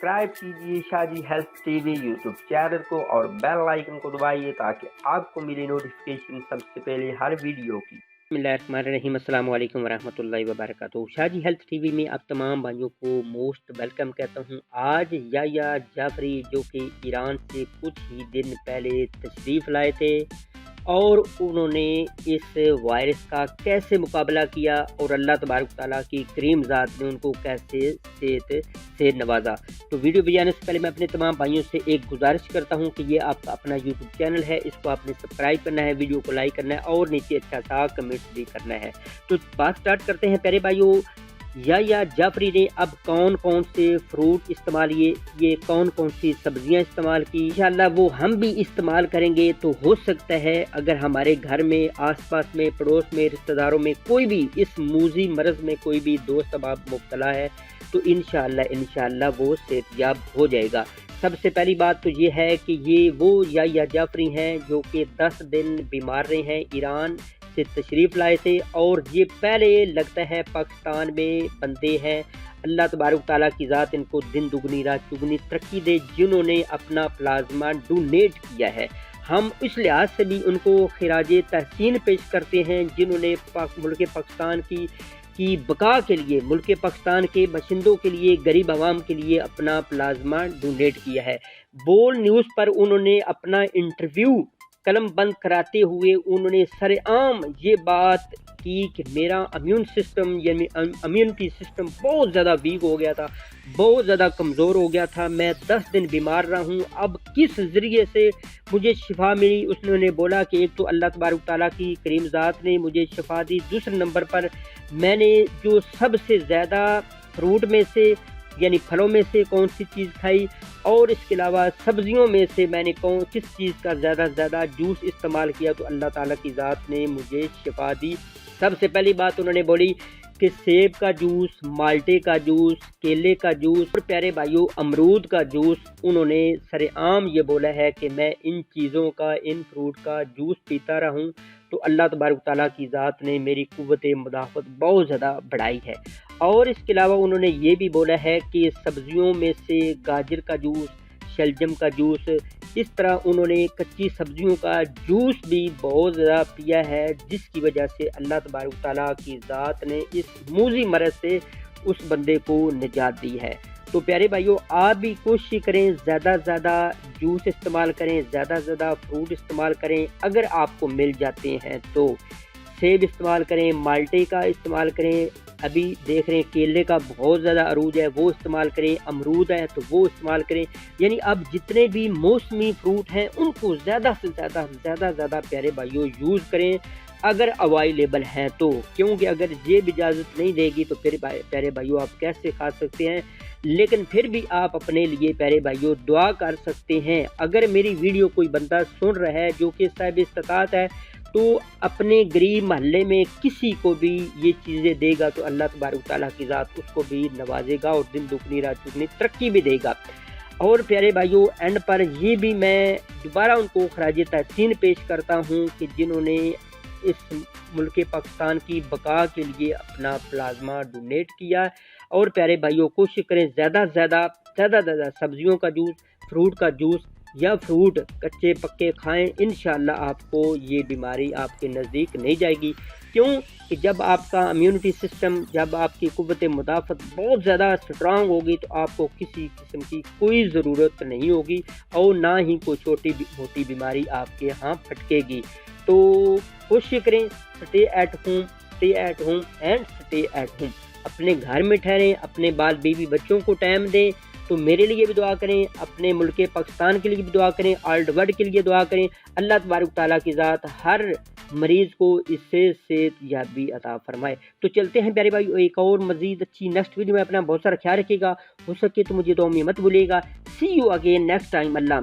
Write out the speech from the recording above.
Subscribe कीजिए Shaji health TV YouTube channel को और बेल आइकन को दबाइए ताकि आपको मिले नोटिफिकेशन सबसे पहले हर वीडियो की। बिस्मिल्लाहिर्रहमानिर्रहीम, अस्सलाम वालेकुम वरहमतुल्लाहि वबरकातुहू। शाजी हेल्थ टीवी में आप तमाम भाइयों को मोस्ट वेलकम कहता हूँ। आज याह्या जाफरी जो कि ईरान से कुछ ही दिन पहले तशरीफ़ लाए थे और उन्होंने इस वायरस का कैसे मुकाबला किया और अल्लाह तबारक ताला की करीम ज़ात ने उनको कैसे सेहत से नवाजा। तो वीडियो भी जाने से पहले मैं अपने तमाम भाइयों से एक गुजारिश करता हूं कि ये आपका अपना यूट्यूब चैनल है, इसको आपने सब्सक्राइब करना है, वीडियो को लाइक करना है और नीचे अच्छा सा कमेंट भी करना है। तो बात स्टार्ट करते हैं प्यारे भाइयों। याह्या जाफरी ने अब कौन कौन से फ्रूट इस्तेमाल ये कौन कौन सी सब्जियां इस्तेमाल की, इंशाल्लाह वो हम भी इस्तेमाल करेंगे। तो हो सकता है अगर हमारे घर में, आसपास में, पड़ोस में, रिश्तेदारों में कोई भी इस मूजी मर्ज़ में कोई भी दोस्त अब मुब्तला है तो इंशाल्लाह वो सेहतयाब हो जाएगा। सबसे पहली बात तो ये है कि ये वो याह्या जाफरी हैं जो कि 10 दिन बीमार रहे हैं, ईरान से तशरीफ़ लाए थे और ये पहले लगता है पाकिस्तान में बंदे हैं। अल्लाह तबारक ताला की ज़ात इनको दिन दुगनी रात चुगनी तरक्की दे जिन्होंने अपना प्लाज्मा डोनेट किया है। हम इस लिहाज से भी उनको खिराज तहसीन पेश करते हैं जिन्होंने मुल्क पाकिस्तान की बका के लिए, मुल्क पाकिस्तान के बशिंदों के लिए, गरीब आवाम के लिए अपना प्लाज्मा डोनेट किया है। बोल न्यूज़ पर उन्होंने अपना इंटरव्यू कलम बंद कराते हुए उन्होंने सरेआम ये बात की कि मेरा इम्यून सिस्टम यानी इम्यूनिटी सिस्टम बहुत ज़्यादा वीक हो गया था, बहुत ज़्यादा कमज़ोर हो गया था, मैं 10 दिन बीमार रहा हूँ, अब किस ज़रिए से मुझे शिफा मिली। उन्होंने बोला कि एक तो अल्लाह तबारक ताला की करीम ज़ात ने मुझे शिफा दी, दूसरे नंबर पर मैंने जो सबसे ज़्यादा फ्रूट में से यानी फलों में से कौन सी चीज़ खाई और इसके अलावा सब्जियों में से मैंने किस चीज़ का ज़्यादा से ज़्यादा जूस इस्तेमाल किया तो अल्लाह ताला की ज़ात ने मुझे शिफा दी। सबसे पहली बात उन्होंने बोली कि सेब का जूस, माल्टे का जूस, केले का जूस और प्यारे भाइयों अमरूद का जूस, उन्होंने सरेआम ये बोला है कि मैं इन चीज़ों का, इन फ्रूट का जूस पीता रहूं तो अल्लाह तबारक ताला की ज़ात ने मेरी क़ुव्वत मुदाफ़त बहुत ज़्यादा बढ़ाई है। और इसके अलावा उन्होंने ये भी बोला है कि सब्जियों में से गाजर का जूस, शलजम का जूस, इस तरह उन्होंने कच्ची सब्जियों का जूस भी बहुत ज़्यादा पिया है जिसकी वजह से अल्लाह तबारक ताला की ज़ात ने इस मूजी मरज़ से उस बंदे को निजात दी है। तो प्यारे भाइयों आप भी कोशिश करें, ज़्यादा से ज़्यादा जूस इस्तेमाल करें, ज़्यादा से ज़्यादा फ्रूट इस्तेमाल करें। अगर आपको मिल जाते हैं तो सेब इस्तेमाल करें, माल्टे का इस्तेमाल करें, अभी देख रहे हैं केले का बहुत ज़्यादा अरूज है वो इस्तेमाल करें, अमरूद है तो वो इस्तेमाल करें। यानी अब जितने भी मौसमी फ्रूट हैं उनको ज़्यादा से ज़्यादा प्यारे भाइयों यूज़ करें अगर अवेलेबल हैं तो, क्योंकि अगर ये भी इजाज़त नहीं देगी तो फिर प्यारे भाइयों आप कैसे खा सकते हैं। लेकिन फिर भी आप अपने लिए प्यारे भाइयों दुआ कर सकते हैं। अगर मेरी वीडियो कोई बंदा सुन रहा है जो कि साहिब इस्तात है तो अपने गरीब महल्ले में किसी को भी ये चीज़ें देगा तो अल्लाह तबारक ताला की ज़ात उसको भी नवाजेगा और दिन दुगनी रात चुगनी तरक्की भी देगा। और प्यारे भाइयों एंड पर ये भी मैं दोबारा उनको खराज तहसीन पेश करता हूँ कि जिन्होंने इस मुल्क पाकिस्तान की बका के लिए अपना प्लाज्मा डोनेट किया। और प्यारे भाइयों कोशिश करें ज़्यादा से ज़्यादा सब्जियों का जूस, फ्रूट का जूस या फ्रूट कच्चे पक्के खाएं, इंशाल्लाह आपको ये बीमारी आपके नज़दीक नहीं जाएगी। क्यों कि जब आपका इम्यूनिटी सिस्टम, जब आपकी क़ुव्वत मुदाफ़त बहुत ज़्यादा स्ट्रांग होगी तो आपको किसी किस्म की कोई ज़रूरत नहीं होगी और ना ही कोई छोटी मोटी बीमारी आपके यहाँ फटकेगी। तो कोशिश करें stay at home and stay at home, अपने घर में ठहरें, अपने बाल बीवी बच्चों को टाइम दें। तो मेरे लिए भी दुआ करें, अपने मुल्क पाकिस्तान के लिए भी दुआ करें, वर्ल्ड वर्ल्ड के लिए दुआ करें। अल्लाह तबारक ताला की ज़ात हर मरीज़ को इससे सेहतयाबी अता फरमाए। तो चलते हैं प्यारे भाई एक और मज़ीद अच्छी नेक्स्ट वीडियो में। अपना बहुत सारा ख्याल रखिएगा, हो सके तो मुझे दुआ में मत भूलिएगा। See you again next time. Allah